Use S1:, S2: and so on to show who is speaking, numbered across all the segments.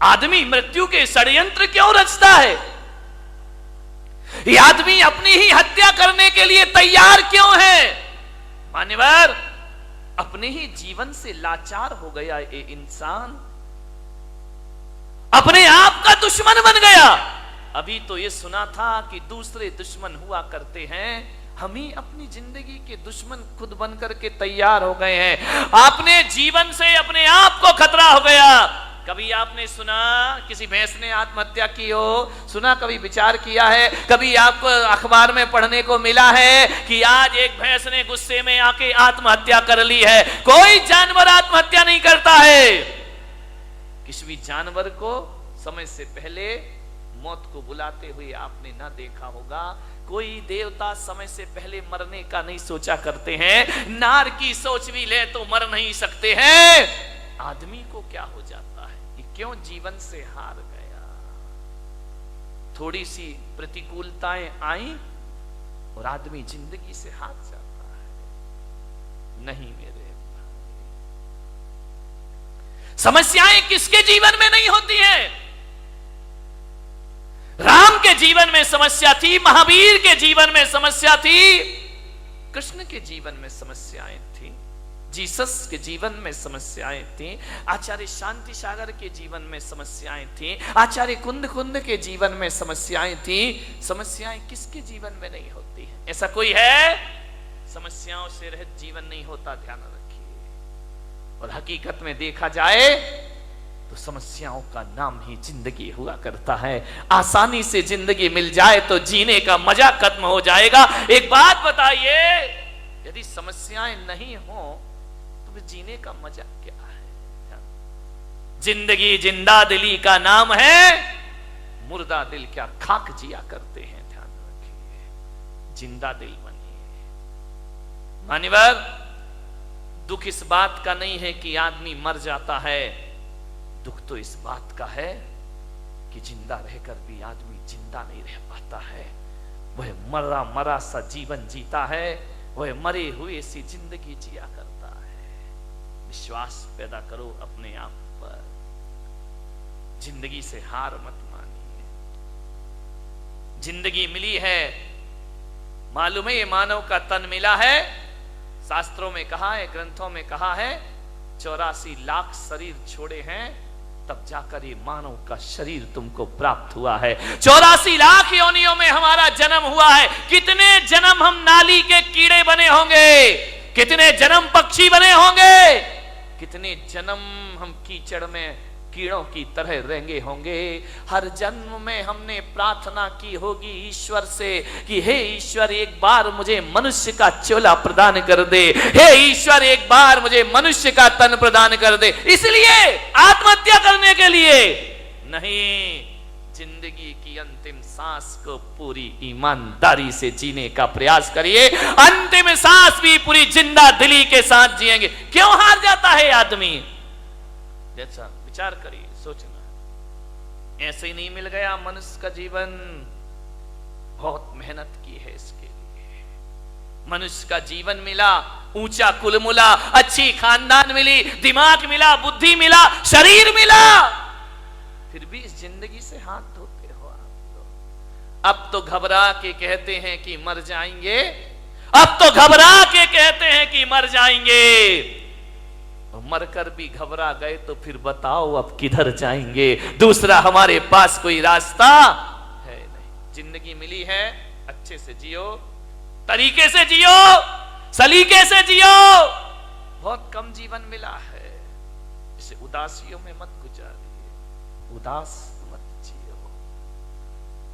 S1: आदमी मृत्यु के षड्यंत्र क्यों रचता है? यह आदमी अपनी ही हत्या करने के लिए तैयार क्यों है? मान्यवर, अपने ही जीवन से लाचार हो गया ये इंसान, अपने आप का दुश्मन बन गया। अभी तो ये सुना था कि दूसरे दुश्मन हुआ करते हैं, हम ही अपनी जिंदगी के दुश्मन खुद बन करके तैयार हो गए हैं। आपने जीवन से अपने आप को खतरा हो गया। कभी आपने सुना किसी भैंस ने आत्महत्या की हो? सुना? कभी विचार किया है? कभी आपको अखबार में पढ़ने को मिला है कि आज एक भैंस ने गुस्से में आके आत्महत्या कर ली है? कोई जानवर आत्महत्या नहीं करता है। किसी भी जानवर को समय से पहले मौत को बुलाते हुए आपने ना देखा होगा। कोई देवता समय से पहले मरने का नहीं सोचा करते हैं। नार की सोच भी ले तो मर नहीं सकते हैं। आदमी को क्या हो जाता है? कि क्यों जीवन से हार गया? थोड़ी सी प्रतिकूलताएं आई और आदमी जिंदगी से हार जाता है। नहीं मेरे भाई, समस्याएं किसके जीवन में नहीं होती हैं? राम के जीवन में समस्या थी, महावीर के जीवन में समस्या थी, कृष्ण के जीवन में समस्याएं थी, जीसस के जीवन में समस्याएं थी, आचार्य शांति सागर के जीवन में समस्याएं थी, आचार्य कुंद के जीवन में समस्याएं थी। समस्याएं किसके जीवन में नहीं होती है? ऐसा कोई है? समस्याओं से रहित जीवन नहीं होता, ध्यान रखिए। और हकीकत में देखा जाए तो समस्याओं का नाम ही जिंदगी हुआ करता है। आसानी से जिंदगी मिल जाए तो जीने का मजा खत्म हो जाएगा। एक बात बताइए, यदि समस्याएं नहीं हो तो फिर जीने का मजा क्या है? जिंदगी जिंदा दिली का नाम है, मुर्दा दिल क्या खाक जिया करते हैं। ध्यान रखिए, जिंदा दिल बनिए। मान्यवर, दुख इस बात का नहीं है कि आदमी मर जाता है, दुख तो इस बात का है कि जिंदा रहकर भी आदमी जिंदा नहीं रह पाता है। वह मरा मरा सा जीवन जीता है, वह मरे हुए सी जिंदगी जिया करता है। विश्वास पैदा करो अपने आप पर, जिंदगी से हार मत मानिए। जिंदगी मिली है, मालूम है ये मानव का तन मिला है। शास्त्रों में कहा है, ग्रंथों में कहा है, 84 लाख शरीर छोड़े हैं तब जाकर ये मानव का शरीर तुमको प्राप्त हुआ है। 84 लाख योनियों में हमारा जन्म हुआ है। कितने जन्म हम नाली के कीड़े बने होंगे, कितने जन्म पक्षी बने होंगे, कितने जन्म हम कीचड़ में कीड़ों की तरह रेंगे होंगे। हर जन्म में हमने प्रार्थना की होगी ईश्वर से कि हे ईश्वर, एक बार मुझे मनुष्य का चोला प्रदान कर दे, हे ईश्वर एक बार मुझे मनुष्य का तन प्रदान कर दे। इसलिए आत्महत्या करने के लिए नहीं, जिंदगी की अंतिम सांस को पूरी ईमानदारी से जीने का प्रयास करिए। अंतिम सांस भी पूरी जिंदा दिली के साथ जिएंगे। क्यों हार जाता है आदमी? जैसा विचार करिए, सोचना। ऐसे ही नहीं मिल गया मनुष्य का जीवन, बहुत मेहनत की है इसके लिए। मनुष्य का जीवन मिला, ऊंचा कुल मिला, अच्छी खानदान मिली, दिमाग मिला, बुद्धि मिला, शरीर मिला, फिर भी इस जिंदगी से हाथ धोते हो आप लोग। अब तो घबरा के कहते हैं कि मर जाएंगे, अब तो घबरा के कहते हैं कि मर जाएंगे। मरकर भी घबरा गए तो फिर बताओ अब किधर जाएंगे? दूसरा हमारे पास कोई रास्ता है नहीं। जिंदगी मिली है, अच्छे से जियो, तरीके से जियो, सलीके से जियो। बहुत कम जीवन मिला है, इसे उदासियों में मत गुजारिए, उदास मत जियो।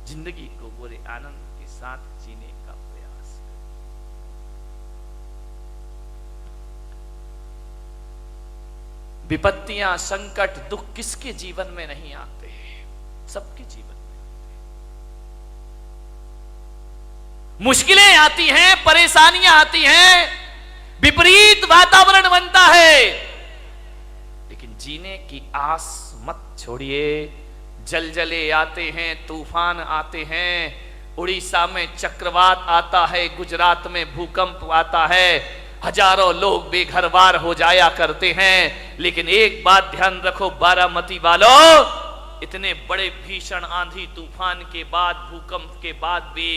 S1: जिंदगी को पूरे आनंद के साथ जीने का प्रयास करें। विपत्तियां, संकट, दुख किसके जीवन में नहीं आते? सबके जीवन में आते हैं। मुश्किलें आती हैं, परेशानियां आती हैं, विपरीत वातावरण बनता है, लेकिन जीने की आस मत छोड़िए। जलजले आते हैं, तूफान आते हैं, उड़ीसा में चक्रवात आता है, गुजरात में भूकंप आता है, हजारों लोग बेघरबार हो जाया करते हैं। लेकिन एक बात ध्यान रखो बारामती वालों, इतने बड़े भीषण आंधी तूफान के बाद, भूकंप के बाद भी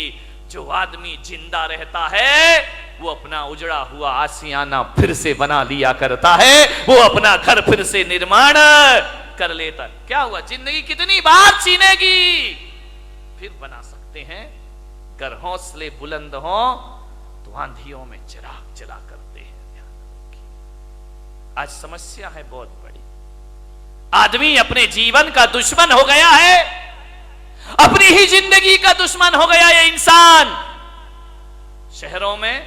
S1: जो आदमी जिंदा रहता है वो अपना उजड़ा हुआ आशियाना फिर से बना लिया करता है, वो अपना घर फिर से निर्माण कर लेता। क्या हुआ, जिंदगी कितनी बार छीनेगी, फिर बना सकते हैं। अगर हौसले बुलंद हो तो आंधियों में चिराग जला करते हैं। ध्यान रखिए, आज समस्या है बहुत बड़ी। आदमी अपने जीवन का दुश्मन हो गया है, अपनी ही जिंदगी का दुश्मन हो गया ये इंसान। शहरों में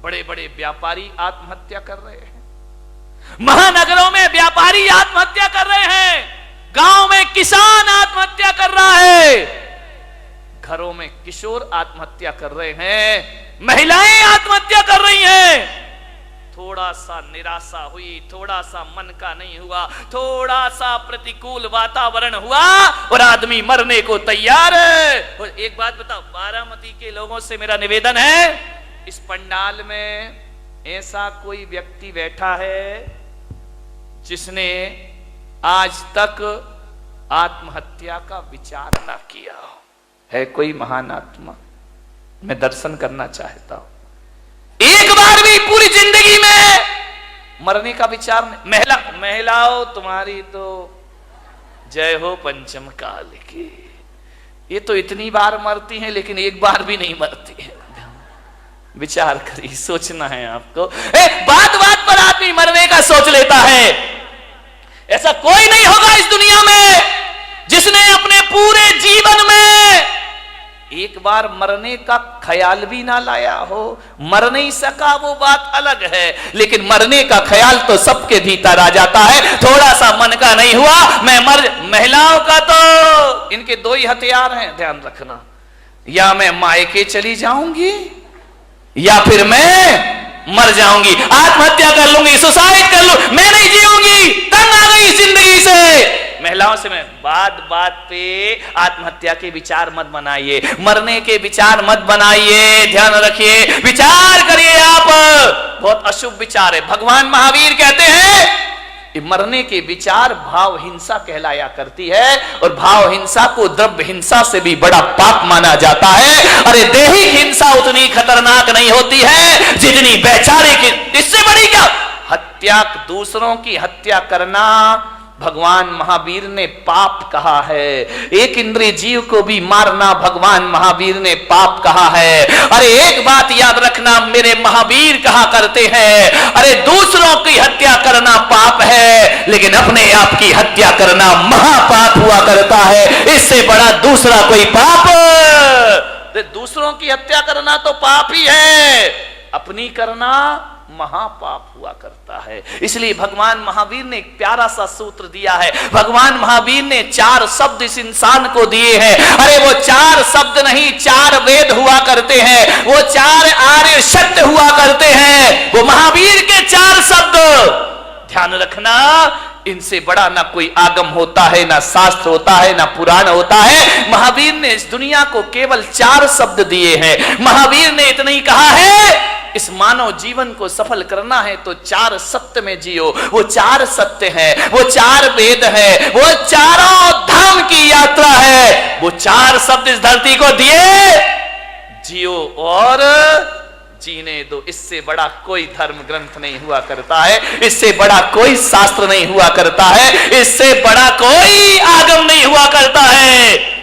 S1: बड़े बड़े व्यापारी आत्महत्या कर रहे हैं, महानगरों में व्यापारी आत्महत्या कर रहे हैं, गांव में किसान आत्महत्या कर रहा है, घरों में किशोर आत्महत्या कर रहे हैं, महिलाएं आत्महत्या कर रही हैं। थोड़ा सा निराशा हुई, थोड़ा सा मन का नहीं हुआ, थोड़ा सा प्रतिकूल वातावरण हुआ और आदमी मरने को तैयार है। और एक बात बताओ, बारामती के लोगों से मेरा निवेदन है, इस पंडाल में ऐसा कोई व्यक्ति बैठा है जिसने आज तक आत्महत्या का विचार ना किया हो? है कोई महान आत्मा? मैं दर्शन करना चाहता हूं। एक बार भी पूरी जिंदगी में मरने का विचार नहीं। महिलाओं तुम्हारी तो जय हो पंचम काल की, ये तो इतनी बार मरती हैं लेकिन एक बार भी नहीं मरती है। विचार करिए, सोचना है आपको। बात बात पर आदमी मरने का सोच लेता है। ऐसा कोई नहीं होगा इस दुनिया में जिसने अपने पूरे जीवन में एक बार मरने का ख्याल भी ना लाया हो। मर नहीं सका वो बात अलग है, लेकिन मरने का ख्याल तो सबके भीतर आ जाता है। थोड़ा सा मन का नहीं हुआ मैं मर। महिलाओं का तो इनके दो ही हथियार हैं, ध्यान रखना, या मैं मायके चली जाऊंगी या फिर मैं मर जाऊंगी, आत्महत्या कर लूंगी, सुसाइड कर लूं, मैं नहीं जीऊंगी, तंग आ गई जिंदगी से। महिलाओं से मैं बात बात पे आत्महत्या के विचार मत बनाइए, मरने के विचार मत बनाइए। ध्यान रखिए, विचार करिए आप, बहुत अशुभ विचार है। भगवान महावीर कहते हैं मरने के विचार भाव हिंसा कहलाया करती है, और भाव हिंसा को द्रव्य हिंसा से भी बड़ा पाप माना जाता है। अरे दैहिक हिंसा उतनी खतरनाक नहीं होती है जितनी वैचारिक। इससे बड़ी क्या हत्या, दूसरों की हत्या करना भगवान महावीर ने पाप कहा है। एक इंद्रिय जीव को भी मारना भगवान महावीर ने पाप कहा है। अरे एक बात याद रखना, मेरे महावीर कहा करते हैं, अरे दूसरों की हत्या करना पाप है लेकिन अपने आप की हत्या करना महापाप हुआ करता है। इससे बड़ा दूसरा कोई पाप, दूसरों की हत्या करना तो पाप ही है, अपनी करना महापाप हुआ करता है। इसलिए भगवान महावीर ने एक प्यारा सा सूत्र दिया है। भगवान महावीर ने 4 शब्द इस इंसान को दिए हैं। अरे वो 4 शब्द नहीं, 4 वेद हुआ करते हैं, वो 4 आर्य सत्य हुआ करते हैं, वो महावीर के 4 शब्द। ध्यान रखना, इनसे बड़ा ना कोई आगम होता है, ना शास्त्र होता है, ना पुराण होता है। महावीर ने इस दुनिया को केवल 4 शब्द दिए हैं। महावीर ने इतना ही कहा है, इस मानव जीवन को सफल करना है तो 4 सत्य में जियो। वो 4 सत्य हैं, वो 4 वेद हैं, वो चारों धाम की यात्रा है। वो 4 शब्द इस धरती को दिए, जियो और जीने दो। इससे बड़ा कोई धर्म ग्रंथ नहीं हुआ करता है, इससे बड़ा कोई शास्त्र नहीं हुआ करता है, इससे बड़ा कोई आगम